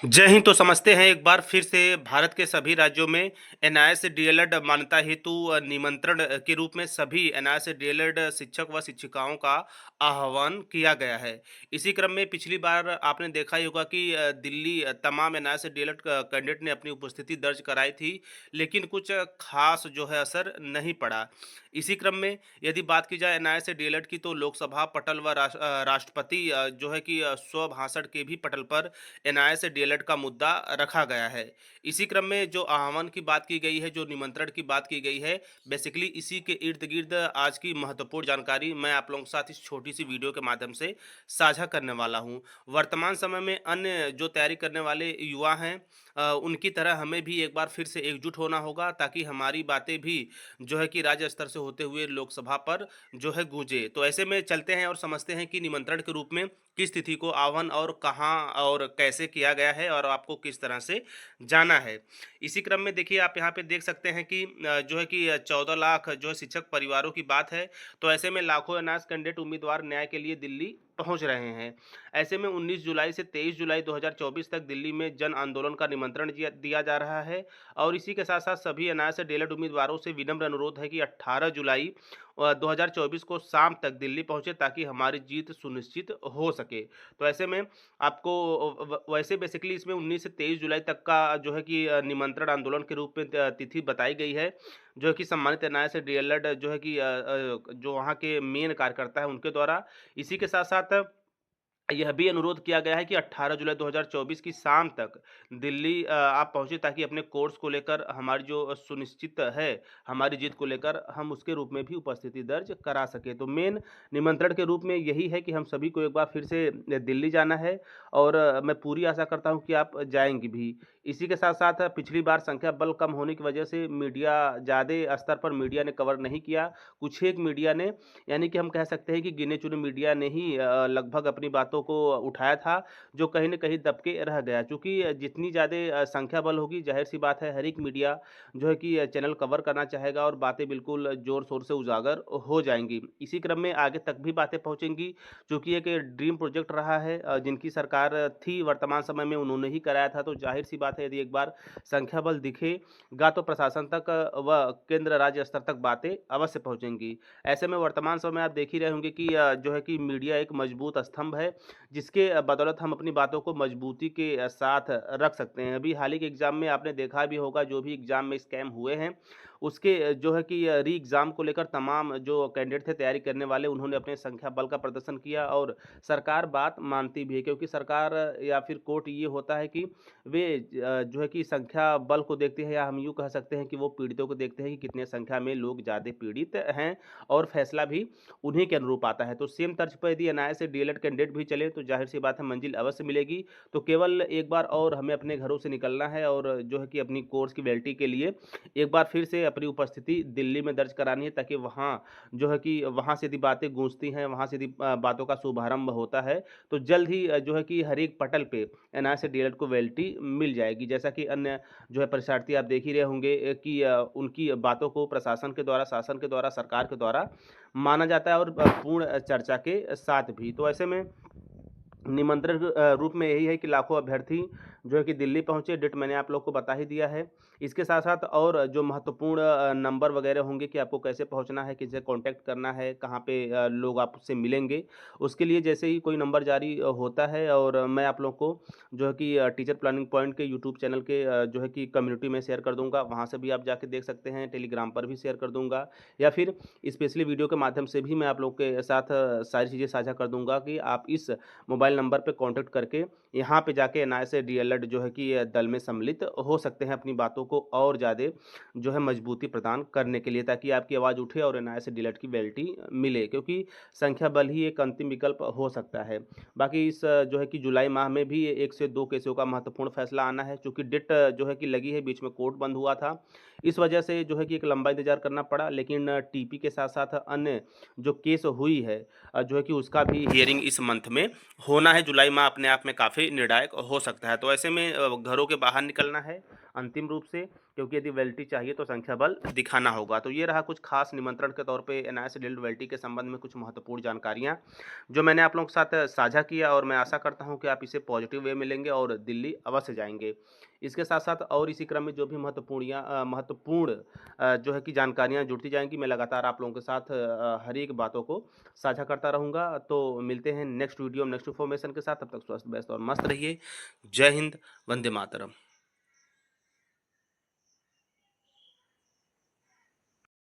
जय हिंद। तो समझते हैं एक बार फिर से भारत के सभी राज्यों में एनआईएस डीएलएड मान्यता हेतु निमंत्रण के रूप में सभी एनआईएस डीएलएड शिक्षक व शिक्षिकाओं का आह्वान किया गया है। इसी क्रम में पिछली बार आपने देखा ही होगा कि दिल्ली तमाम एनआईएस डीएलएड कैंडिडेट ने अपनी उपस्थिति दर्ज कराई थी, लेकिन कुछ खास जो है असर नहीं पड़ा। इसी क्रम में यदि बात की जाए एनआईएस डीएलएड की, तो लोकसभा पटल व राष्ट्रपति जो है कि स्वभाषण के भी पटल पर एनआईएस डीएलएड का मुद्दा रखा गया है। इसी क्रम में जो आह्वान की बात की गई है, जो निमंत्रण की बात की गई है, बेसिकली इसी के इर्द-गिर्द आज की महत्वपूर्ण जानकारी मैं आप लोगों के साथ इस छोटी-सी वीडियो के माध्यम से साझा करने वाला हूँ। वर्तमान समय में अन्य जो तैयारी करने वाले युवा हैं, उनकी तरह हमें भी एक बार फिर से एकजुट होना होगा, ताकि हमारी बातें भी जो है कि राज्य स्तर से होते हुए लोकसभा पर जो है गूंजे। तो ऐसे में चलते हैं और समझते हैं कि निमंत्रण के रूप में किस तिथि को आह्वान और कहाँ और कैसे किया गया है और आपको किस तरह से जाना है। इसी क्रम में देखिए, आप यहाँ पे देख सकते हैं कि जो है कि 14 लाख जो है शिक्षक परिवारों की बात है। तो ऐसे में लाखों एनआईएस कैंडिडेट उम्मीदवार न्याय के लिए दिल्ली पहुंच रहे हैं। ऐसे में 19 जुलाई से 23 जुलाई 2024 तक दिल्ली में जन आंदोलन का निमंत्रण दिया जा रहा है। और इसी के साथ साथ सभी एनआईएस डीएलएड उम्मीदवारों से विनम्र अनुरोध है कि 18 जुलाई 2024 को शाम तक दिल्ली पहुंचे, ताकि हमारी जीत सुनिश्चित हो सके। तो ऐसे में आपको वैसे बेसिकली इसमें 19 से 23 जुलाई तक का जो है कि निमंत्रण आंदोलन के रूप में तिथि बताई गई है, जो है कि सम्मानित एनआईएस डीएलएड जो है कि जो वहाँ के मेन कार्यकर्ता है उनके द्वारा। इसी के साथ साथ यह भी अनुरोध किया गया है कि 18 जुलाई 2024 की शाम तक दिल्ली आप पहुँचे, ताकि अपने कोर्स को लेकर हमारी जो सुनिश्चित है, हमारी जीत को लेकर हम उसके रूप में भी उपस्थिति दर्ज करा सकें। तो मेन निमंत्रण के रूप में यही है कि हम सभी को एक बार फिर से दिल्ली जाना है, और मैं पूरी आशा करता हूँ कि आप जाएँगे भी। इसी के साथ-साथ पिछली बार संख्या बल कम होने की वजह से मीडिया ज़्यादा स्तर पर मीडिया ने कवर नहीं किया। कुछ एक मीडिया ने, यानी कि हम कह सकते हैं कि गिने-चुने मीडिया ने ही लगभग अपनी बातों को उठाया था, जो कहीं न कहीं दब के रह गया। चूँकि जितनी ज़्यादा संख्या बल होगी, ज़ाहिर-सी बात है हर एक मीडिया जो है कि चैनल कवर करना चाहेगा और बातें बिल्कुल ज़ोर-शोर से उजागर हो जाएँगी। इसी क्रम में आगे तक भी बातें पहुँचेंगी, चूँकि एक ड्रीम प्रोजेक्ट रहा है, जिनकी सरकार थी वर्तमान समय में उन्होंने ही कराया था, तो ज़ाहिर-सी बात है यदि एक बार संख्या बल दिखेगा तो प्रशासन तक व केंद्र राज्य स्तर तक बातें अवश्य पहुँचेंगी। ऐसे में वर्तमान समय में आप देख ही रहे होंगे कि जो है कि मीडिया एक मजबूत स्तंभ है, जिसके बदौलत हम अपनी बातों को मजबूती के साथ रख सकते हैं। अभी हाल ही के एग्ज़ाम में आपने देखा भी होगा, जो भी एग्ज़ाम में स्कैम हुए हैं, उसके जो है कि री एग्ज़ाम को लेकर तमाम जो कैंडिडेट थे तैयारी करने वाले, उन्होंने अपने संख्या बल का प्रदर्शन किया, और सरकार बात मानती भी है, क्योंकि सरकार या फिर कोर्ट ये होता है कि वे जो है कि संख्या बल को देखते हैं, या हम यूँ कह सकते हैं कि वो पीड़ितों को देखते हैं कि कितने संख्या में लोग ज़्यादा पीड़ित हैं, और फैसला भी उन्हीं के अनुरूप आता है। तो सेम तर्ज पर यदि एनआईएस से डीएलएड कैंडिडेट भी चले, तो ज़ाहिर-सी बात है मंजिल अवश्य मिलेगी। तो केवल एक बार और हमें अपने घरों से निकलना है, और जो है कि अपनी कोर्स की वैलिडिटी के लिए एक बार फिर से अपनी उपस्थिति दिल्ली में दर्ज करानी है, ताकि वहाँ जो है कि वहाँ से यदि बातें गूँजती हैं, वहाँ से यदि बातों का शुभारंभ होता है, तो जल्द ही जो है कि हर एक पटल पे एनआईएस से डीएलएड को वैलिडिटी मिल जाएगी। जैसा कि अन्य जो है परीक्षार्थी आप देख ही रहे होंगे कि उनकी बातों को प्रशासन के द्वारा, शासन के द्वारा, सरकार के द्वारा माना जाता है, और पूर्ण चर्चा के साथ भी। तो ऐसे में निमंत्रण रूप में यही है कि लाखों अभ्यर्थी जो है कि दिल्ली पहुँचे, डेट मैंने आप लोग को बता ही दिया है। इसके साथ-साथ और जो महत्वपूर्ण नंबर वगैरह होंगे कि आपको कैसे पहुँचना है, किससे कॉन्टैक्ट करना है, कहाँ पे लोग आपसे मिलेंगे, उसके लिए जैसे ही कोई नंबर जारी होता है, और मैं आप लोग को जो है कि टीचर प्लानिंग पॉइंट के यूट्यूब चैनल के जो है कि कम्युनिटी में शेयर कर दूँगा, वहाँ से भी आप जाके देख सकते हैं, टेलीग्राम पर भी शेयर कर दूँगा, या फिर स्पेशली वीडियो के माध्यम से भी मैं आप लोग के साथ सारी चीज़ें साझा कर दूँगा कि आप इस मोबाइल नंबर पे कॉन्टैक्ट करके यहाँ पे जाके एनआईएस डीएलएड जो है कि दल में सम्मिलित हो सकते हैं, अपनी बातों को और ज़्यादा जो है मजबूती प्रदान करने के लिए, ताकि आपकी आवाज़ उठे और एनआईएस डीएलएड की वैलिडिटी मिले, क्योंकि संख्या बल ही एक अंतिम विकल्प हो सकता है। बाकी इस जो है कि जुलाई माह में भी 1 से 2 केसों का महत्वपूर्ण फैसला आना है, चूँकि डेट जो है कि लगी है, बीच में कोर्ट बंद हुआ था। इस वजह से जो है कि एक लंबा इंतज़ार करना पड़ा, लेकिन टीपी के साथ-साथ अन्य जो केस हुई है, जो है कि उसका भी हियरिंग इस मंथ में होना है। जुलाई माह अपने आप में काफ़ी निर्णायक हो सकता है। तो ऐसे में घरों के बाहर निकलना है, अंतिम रूप से, क्योंकि यदि वैलिडिटी चाहिए तो संख्या बल दिखाना होगा। तो ये रहा कुछ खास निमंत्रण के तौर पे एनआईए डीएलएड वैलिडिटी के संबंध में कुछ महत्वपूर्ण जानकारियाँ, जो मैंने आप लोगों के साथ साझा किया और मैं आशा करता हूँ कि आप इसे पॉजिटिव वे में लेंगे और दिल्ली अवश्य जाएँगे। इसके साथ-साथ और इसी क्रम में जो भी महत्वपूर्ण जो है कि जानकारियाँ जुड़ती जाएँगी, मैं लगातार आप लोगों के साथ हर एक बातों को साझा करता रहूँगा। तो मिलते हैं नेक्स्ट वीडियो में नेक्स्ट इन्फॉर्मेशन के साथ, तब तक स्वस्थ, व्यस्त और मस्त रहिए। जय हिंद, वंदे मातरम।